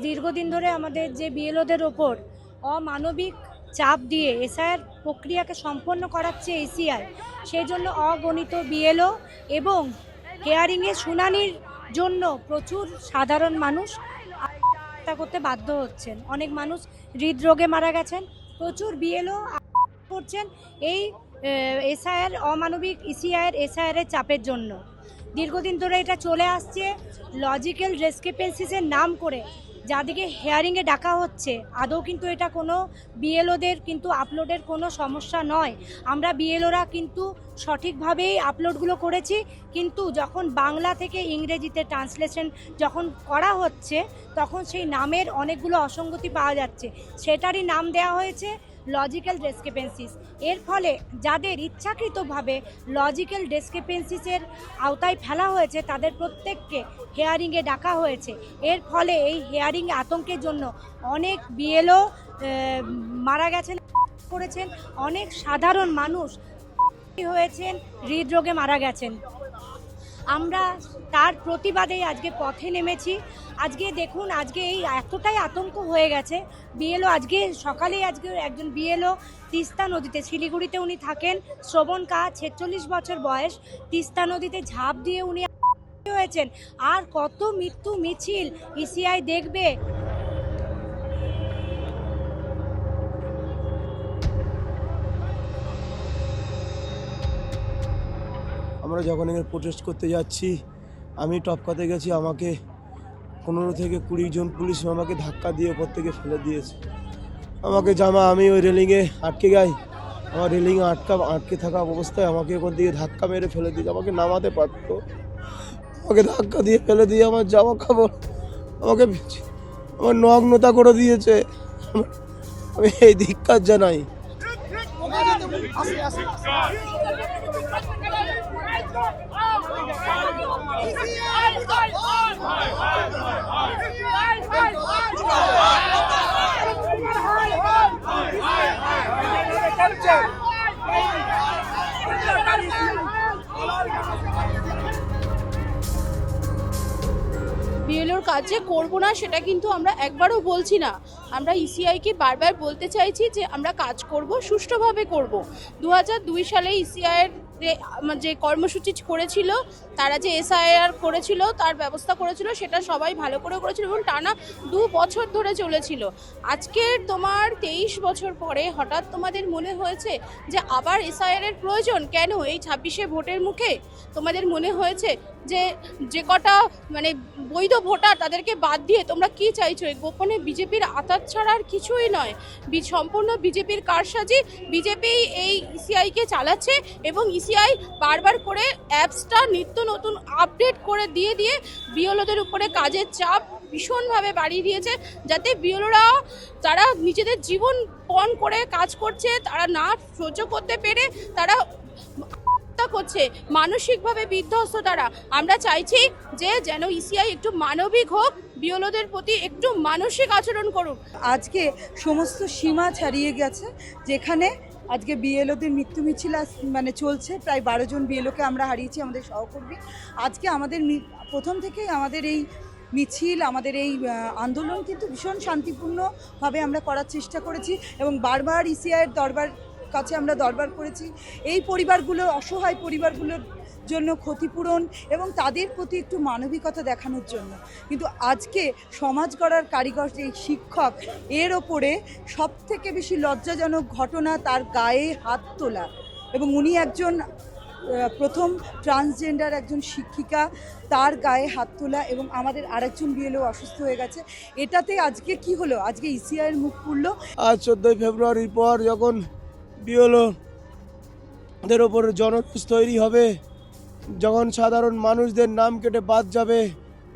দীর্ঘদিন ধরে আমাদের যে বিএলওদের ওপর অমানবিক চাপ দিয়ে এসআইআর প্রক্রিয়াকে সম্পন্ন করাচ্ছে এসিআই, সেই জন্য অগণিত বিএলও এবং হেয়ারিংয়ে শুনানির জন্য প্রচুর সাধারণ মানুষ আত্মহত্যা করতে বাধ্য হচ্ছেন। অনেক মানুষ হৃদরোগে মারা গেছেন। প্রচুর বিএলও করছেন এই এসআইআর অমানবিক এসআইআর চাপের জন্য। দীর্ঘদিন ধরে এটা চলে আসছে। লজিক্যাল ডিসক্রিপেন্সিসের নাম করে যাদেরকে হেয়ারিংয়ে ডাকা হচ্ছে, আদৌ কিন্তু এটা কোনো বিএলওদের কিন্তু আপলোডের কোনো সমস্যা নয়। আমরা বিএলওরা কিন্তু সঠিকভাবেই আপলোডগুলো করেছি, কিন্তু যখন বাংলা থেকে ইংরেজিতে ট্রান্সলেশন যখন করা হচ্ছে তখন সেই নামের অনেকগুলো অসঙ্গতি পাওয়া যাচ্ছে। সেটারই নাম দেওয়া হয়েছে লজিক্যাল ডিসক্রিপেন্সিস। এর ফলে যাদের ইচ্ছাকৃতভাবে লজিক্যাল ডিসক্রিপেন্সিসের আওতায় ফেলা হয়েছে তাদের প্রত্যেককে হেয়ারিংয়ে ডাকা হয়েছে। এর ফলে এই হেয়ারিং আতঙ্কের জন্য অনেক বিএলও মারা গেছেন, করেছেন, অনেক সাধারণ মানুষ হয়েছেন, হৃদরোগে মারা গেছেন। আমরা তার প্রতিবাদেই আজকে পথে নেমেছি। আজকে দেখুন, আজকে এই এতটাই আতঙ্ক হয়ে গেছে। বিএলও আজকে সকালেই একজন বিএলও তিস্তা নদীতে, শিলিগুড়িতে উনি থাকেন, শ্রবণ কা 46 বছর বয়স, তিস্তা নদীতে ঝাঁপ দিয়ে উনি হয়েছেন। আর কত মৃত্যু মিছিল ইসিআই দেখবে? আমরা যখন এখানে প্রোটেস্ট করতে যাচ্ছি, আমি টপকাতে গেছি, আমাকে 15 থেকে 20 জন পুলিশ আমাকে ধাক্কা দিয়ে ওপর থেকে ফেলে দিয়েছে। আমাকে আমি ওই রেলিংয়ে আটকে যাই। আমার রেলিংয়ে আটকে থাকা অবস্থায় আমাকে ওখান থেকে ধাক্কা মেরে ফেলে দিয়েছে। আমাকে নামাতে পারতো, আমাকে ধাক্কা দিয়ে ফেলে দিয়ে আমার জামা কাপড় আমাকে আমার নগ্নতা করে দিয়েছে। আমি এই ধিক্কার জানাই। বিএলওর কাজ যে করবো না সেটা কিন্তু আমরা একবারও বলছি না। আমরা ইসিআইকে বারবার বলতে চাইছি যে আমরা কাজ করব, সুষ্ঠুভাবে করব। 2002 সালে ইসিআইয়ের যে কর্মসূচি করেছিল, তারা যে এসআইআর করেছিল, তার ব্যবস্থা করেছিল, সেটা সবাই ভালো করে করেছিল এবং টানা 2 বছর ধরে চলেছিল। আজকের তোমার 23 বছর পরে হঠাৎ তোমাদের মনে হয়েছে যে আবার এসআইআর প্রয়োজন কেন? এই 26শে ভোটের মুখে তোমাদের মনে হয়েছে যে কটা মানে বৈধ ভোটার তাদেরকে বাদ দিয়ে তোমরা কি চাইছো? গোপনে বিজেপির আতাত ছাড়া আর কিছুই নয়। সম্পূর্ণ বিজেপির কারসাজি। বিজেপি এই ইসিআইকে চালাচ্ছে এবং ইসিআই বারবার করে অ্যাপসটা নিত্য নতুন আপডেট করে দিয়ে বিএলওদের উপরে কাজের চাপ ভীষণভাবে বাড়িয়ে দিয়েছে, যাতে বিএলওরা তারা নিজেদের জীবন পণ করে কাজ করছে, তারা না সহ্য করতে পেরে তারা করছে, মানসিকভাবে বিধ্বস্ত তারা। আমরা চাইছি যে যেন ইসিআই একটু মানবিক হোক, বিএলওদের প্রতি একটু মানসিক আচরণ করুক। আজকে সমস্ত সীমা ছাড়িয়ে গেছে, যেখানে আজকে বিএলওদের মৃত্যু মিছিল মানে চলছে। প্রায় 12 জন বিএলওকে আমরা হারিয়েছি, আমাদের সহকর্মী। আজকে আমাদের প্রথম থেকেই আমাদের এই মিছিল, আমাদের এই আন্দোলন কিন্তু ভীষণ শান্তিপূর্ণভাবে আমরা করার চেষ্টা করেছি এবং বারবার ইসিআইয়ের কাছে আমরা দরবার করেছি এই পরিবারগুলো, অসহায় পরিবারগুলোর জন্য ক্ষতিপূরণ এবং তাদের প্রতি একটু মানবিকতা দেখানোর জন্য। কিন্তু আজকে সমাজ গড়ার কারিগর যে শিক্ষক, এর ওপরে সবথেকে বেশি লজ্জাজনক ঘটনা তার গায়ে হাত তোলা। এবং উনি একজন প্রথম ট্রান্সজেন্ডার একজন শিক্ষিকা, তার গায়ে হাত তোলা এবং আমাদের আরেকজন বিএলও অসুস্থ হয়ে গেছে। এটাতে আজকে কি হলো? আজকে ইসিআইয়ের মুখ খুললো। আজ 14 ফেব্রুয়ারির পর যখন বিএলওদের ওপর জনরোষ তৈরি হবে, যখন সাধারণ মানুষদের নাম কেটে বাদ যাবে,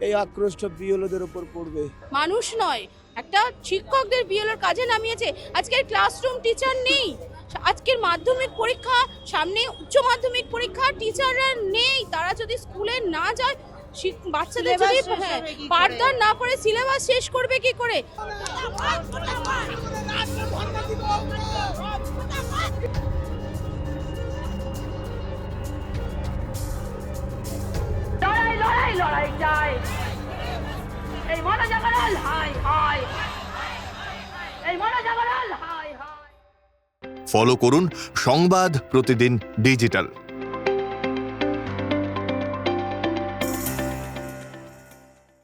এই আক্রোশটা বিএলওদের ওপর পড়বে। মানুষ নয়, একটা শিক্ষকদের বিএলওর কাজে নামিয়েছে। আজকের ক্লাসরুম টিচার নেই, আজকের মাধ্যমিক পরীক্ষা সামনে, উচ্চ মাধ্যমিক পরীক্ষা, টিচাররা নেই। তারা যদি স্কুলে না যায়, বাচ্চাদের যদি পাঠদান না করে সিলেবাস শেষ করবে কি করে? লড়াই লড়াই লড়াই চাই। এই মনোজাগরণ হায় হায়, এই মনোজাগরণ হায় হায়। ফলো করুন সংবাদ প্রতিদিন ডিজিটাল।